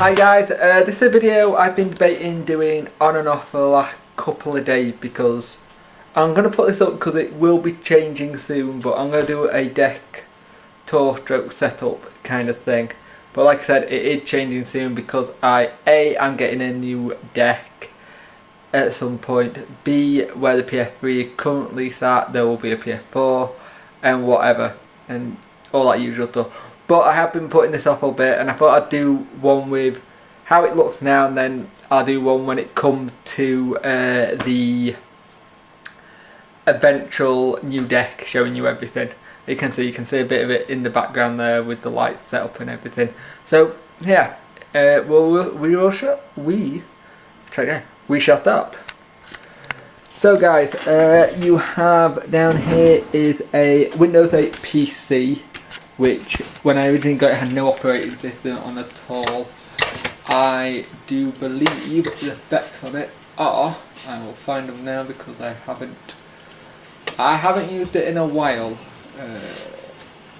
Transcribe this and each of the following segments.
Hi guys, this is a video I've been debating doing on and off for the last couple of days because I'm going to put this up because it will be changing soon, but I'm going to do a Desktour stroke setup kind of thing. But like I said, it is changing soon because I'm getting a new deck at some point, B, where the PS3 currently sat, there will be a PS4 and whatever and all that usual stuff. But I have been putting this off a bit, and I thought I'd do one with how it looks now, and then I'll do one when it comes to the eventual new deck, showing you everything. You can see a bit of it in the background there with the lights set up and everything. So yeah, we shall start. So guys, you have down here is a Windows 8 PC, which when I originally got it had no operating system on at all. I do believe the specs on it are, I will find them now because I haven't used it in a while,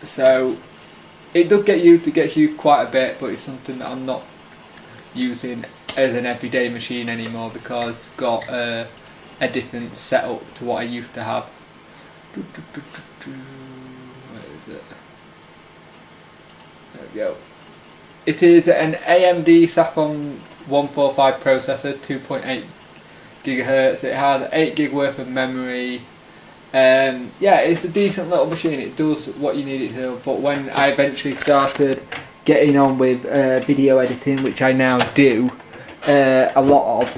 so it does get used quite a bit, but it's something that I'm not using as an everyday machine anymore because it's got a different setup to what I used to have. Where is it? There we go. It is an AMD Sapphire 145 processor, 2.8 gigahertz. It has 8 gig worth of memory. Yeah, it's a decent little machine. It does what you need it to do. But when I eventually started getting on with video editing, which I now do a lot of,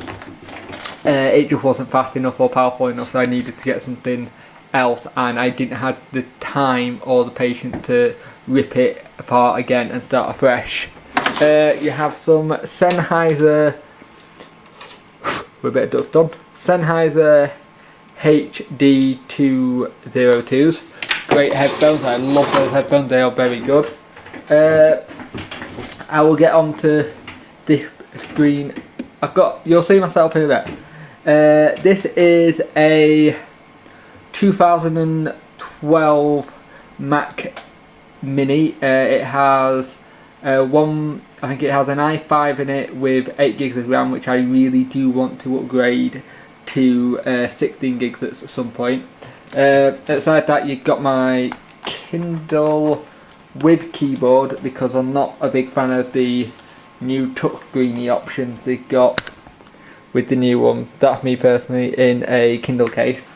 it just wasn't fast enough or powerful enough, so I needed to get something else, and I didn't have the time or the patience to rip it apart again and start afresh. You have some Sennheiser, with a bit of dust on, Sennheiser HD202s. Great headphones, I love those headphones, they are very good. I will get on to this screen. You'll see my setup in a bit. This is a 2012 Mac Mini. It has I think it has an i5 in it with 8 gigs of RAM, which I really do want to upgrade to 16 gigs at some point. Outside that, you've got my Kindle with keyboard, because I'm not a big fan of the new touchscreeny options they've got with the new one. That's me personally, in a Kindle case.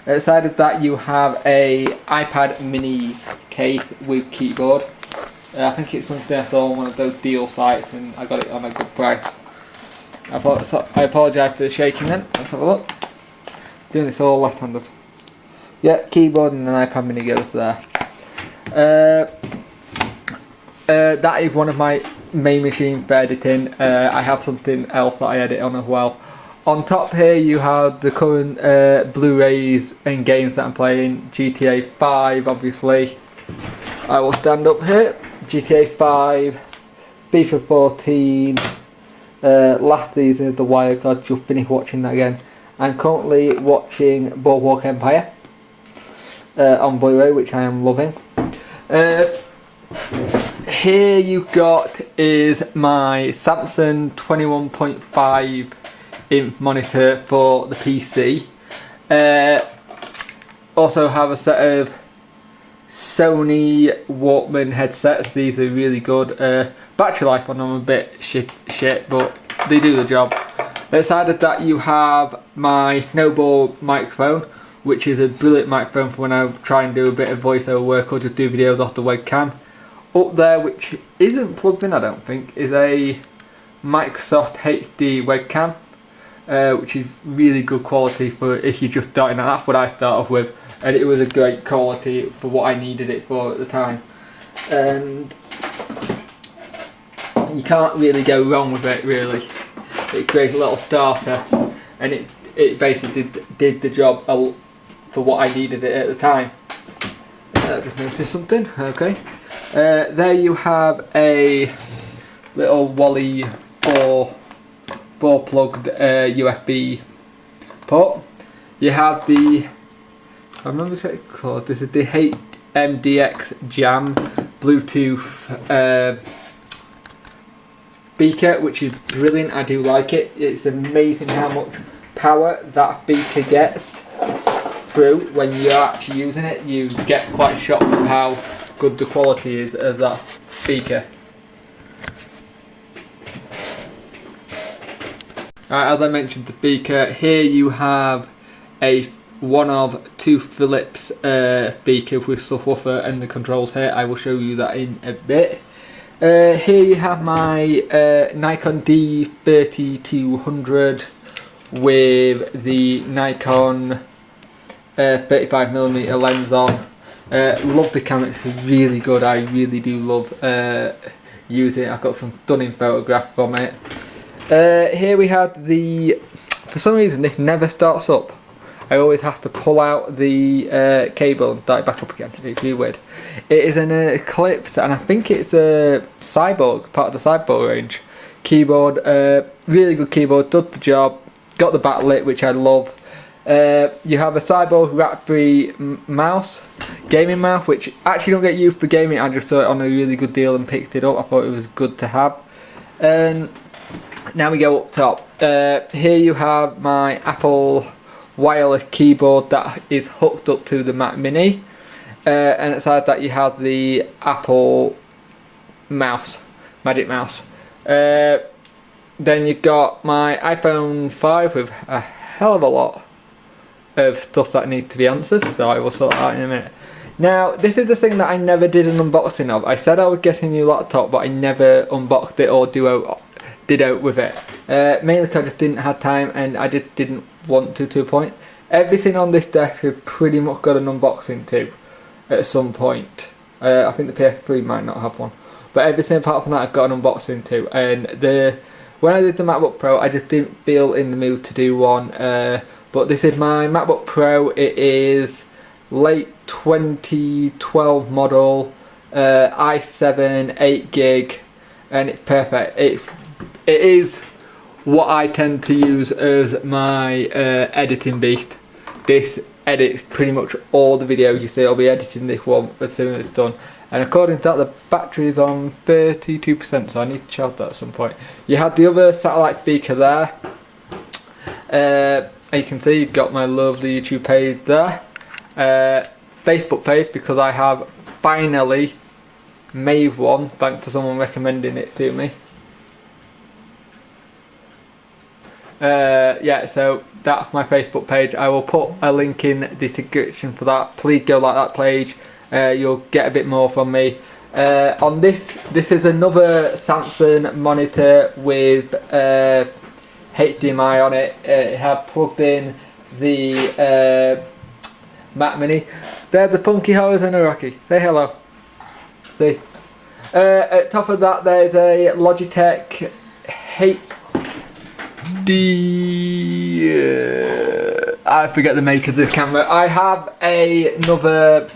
Outside of that, you have a iPad mini case with keyboard. I think it's something I saw on one of those deal sites and I got it on a good price. I apologise for the shaking then. Let's have a look. Doing this all left-handed. Yeah, keyboard and an iPad mini goes there. That is one of my main machines for editing. I have something else that I edit on as well. On top here you have the current Blu-rays and games that I'm playing. GTA 5 obviously. I will stand up here. GTA 5, FIFA 14, last season of The Wire, God, just finished watching that again. I'm currently watching Boardwalk Empire on Blu-ray, which I am loving. Here you got is my Samsung 21.5 inch monitor for the PC. Also have a set of Sony Walkman headsets. These are really good. Battery life on them a bit shit, but they do the job. Outside of that, you have my Snowball microphone, which is a brilliant microphone for when I try and do a bit of voiceover work or just do videos off the webcam. Up there, which isn't plugged in I don't think, is a Microsoft HD webcam, which is really good quality for if you're just starting out. That's what I start off with, and it was a great quality for what I needed it for at the time, and you can't really go wrong with it really. It creates a little starter, and it basically did the job for what I needed it at the time. I just noticed something. Okay, there you have a little Wally ball plugged USB port. You have the, I remember what it's called, this is the HMDX Jam Bluetooth speaker, which is brilliant. I do like it. It's amazing how much power that speaker gets through when you're actually using it. You get quite shocked at how good the quality is of that speaker. Alright, as I mentioned the speaker, here you have one of two Philips speakers with subwoofer and the controls here. I will show you that in a bit. Here you have my Nikon D3200 with the Nikon 35mm lens on. Love the camera, it's really good. I really do love using it. I've got some stunning photographs from it. Here we have for some reason this never starts up. I always have to pull out the cable and start it back up again. It's really weird. It is an Eclipse, and I think it's a Cyborg, part of the Cyborg range. Keyboard, really good keyboard, does the job. Got the backlit, which I love. You have a Cyborg rack-free mouse, gaming mouse, which actually don't get used for gaming. I just saw it on a really good deal and picked it up. I thought it was good to have. Now we go up top. Here you have my Apple wireless keyboard that is hooked up to the Mac Mini, and inside that you have the Apple mouse, Magic Mouse. Then you've got my iPhone 5 with a hell of a lot of stuff that needs to be answered, so I will sort that out in a minute. Now, this is the thing that I never did an unboxing of. I said I would get a new laptop, but I never unboxed it or did out with it. Mainly because I just didn't have time, and I just didn't want to a point. Everything on this desk has pretty much got an unboxing to at some point. I think the PS3 might not have one, but everything apart from that I've got an unboxing to. And when I did the MacBook Pro, I just didn't feel in the mood to do one. But this is my MacBook Pro. It is late 2012 model, i7, 8GB, and it's perfect. It is what I tend to use as my editing beast. This edits pretty much all the videos you see. I'll be editing this one as soon as it's done. And according to that, the battery is on 32%, so I need to charge that at some point. You have the other satellite speaker there. You can see you've got my lovely YouTube page there. Facebook page, because I have finally made one thanks to someone recommending it to me. Yeah, so that's my Facebook page. I will put a link in the description for that. Please go like that page. You'll get a bit more from me. On this is another Samsung monitor with HDMI on it. It had plugged in the Mac Mini. There's the Punky Horizon Rocky. Say hello. See. At top of that there's a Logitech I forget the make of this camera. I have another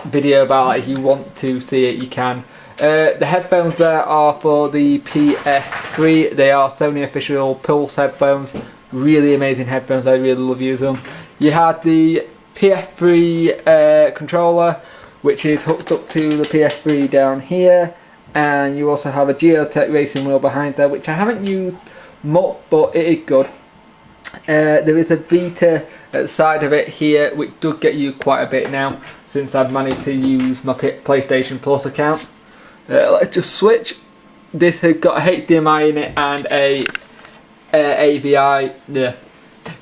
video about it. If you want to see it, you can. The headphones there are for the PS3. They are Sony official Pulse headphones. Really amazing headphones. I really love using them. You have the PS3 controller, which is hooked up to the PS3 down here, and you also have a Geotech racing wheel behind there, which I haven't used much, but it is good. There is a Vita at the side of it here, which does get you quite a bit now since I've managed to use my PlayStation Plus account. Let's just switch. This has got a HDMI in it and a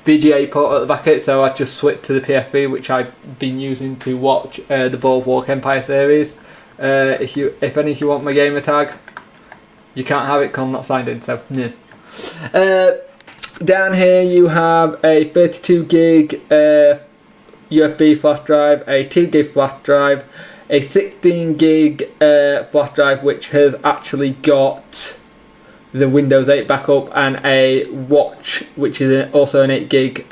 VGA port at the back of it, so I just switched to the PS3, which I've been using to watch the Boardwalk Empire series. If any of you want my gamer tag, you can't have it because I'm not signed in, so yeah. Down here you have a 32GB USB flash drive, a 2GB flash drive, a 16GB flash drive which has actually got the Windows 8 backup, and a watch which is also an 8GB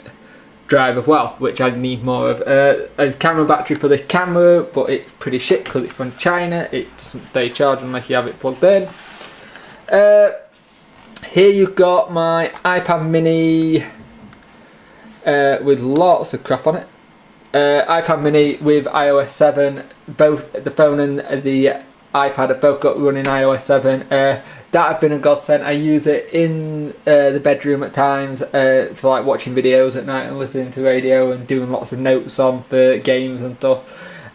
drive as well, which I need more of. A camera battery for the camera, but it's pretty shit because it's from China. It doesn't stay charged unless you have it plugged in. Here you've got my iPad mini with lots of crap on it. iPad mini with iOS 7, both the phone and the iPad have both got running iOS 7. That have been a godsend. I use it in the bedroom at times for like watching videos at night and listening to radio and doing lots of notes on for games and stuff.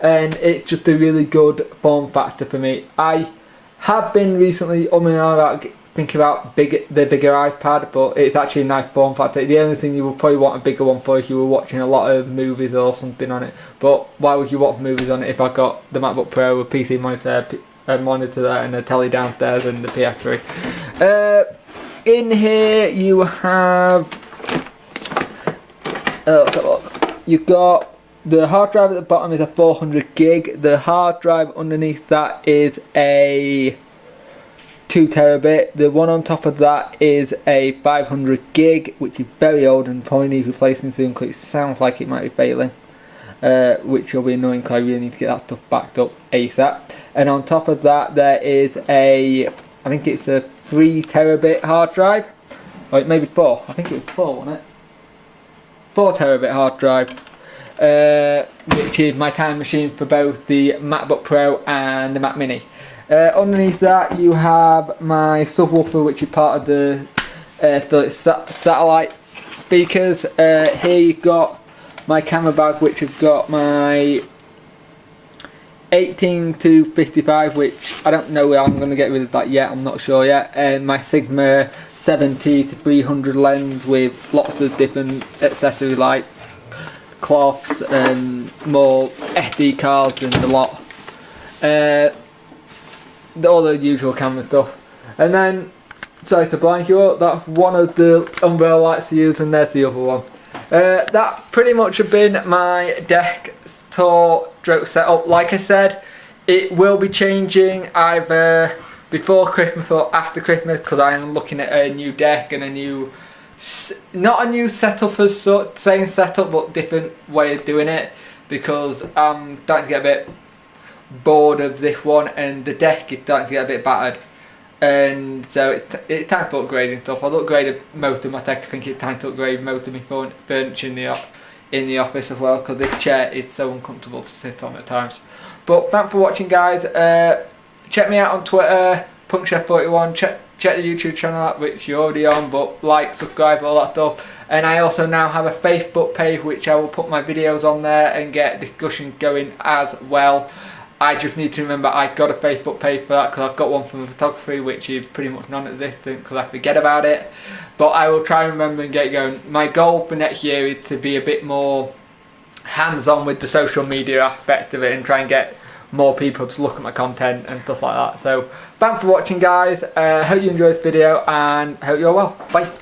And it's just a really good form factor for me. I have been recently about thinking about the bigger iPad, but it's actually a nice form factor. The only thing you would probably want a bigger one for if you were watching a lot of movies or something on it. But why would you want movies on it if I got the MacBook Pro, a PC monitor, there, and a telly downstairs, and the PS3? In here you have. Let's have a look. You've got the hard drive at the bottom is a 400 gig. The hard drive underneath that is a 2 terabit. The one on top of that is a 500 gig, which is very old and probably needs replacing soon because it sounds like it might be failing, which will be annoying because I really need to get that stuff backed up ASAP. And on top of that there is I think it's a 3 terabit hard drive, or maybe 4, I think it was 4, wasn't it? 4 terabit hard drive, which is my time machine for both the MacBook Pro and the Mac Mini. Underneath that you have my subwoofer, which is part of the Philips satellite speakers. Here you've got my camera bag, which has got my 18 to 55, which I don't know where I'm going to get rid of that yet, I'm not sure yet, and my Sigma 70 to 300 lens with lots of different accessories like cloths and more SD cards and a lot. All the usual camera stuff. And then, sorry to blank you up, that's one of the umbrella lights to use, and there's the other one. That pretty much have been my Desktour stroke setup. Like I said, it will be changing either before Christmas or after Christmas, because I am looking at a new deck and a new, not a new setup as such, same setup but different way of doing it, because I'm starting to get a bit bored of this one, and the deck is starting to get a bit battered, and so it's time for upgrading stuff. I've upgraded most of my tech. I think it's time to upgrade most of my furniture in the office as well, because this chair is so uncomfortable to sit on at times. But thanks for watching, guys. Check me out on Twitter, punkchef41. Check the YouTube channel out, which you're already on, but like, subscribe, all that stuff. And I also now have a Facebook page, which I will put my videos on there and get discussion going as well. I just need to remember I got a Facebook page for that, because I've got one from photography, which is pretty much non-existent because I forget about it. But I will try and remember and get going. My goal for next year is to be a bit more hands-on with the social media aspect of it and try and get more people to look at my content and stuff like that. So thanks for watching, guys. Hope you enjoyed this video and hope you're well. Bye.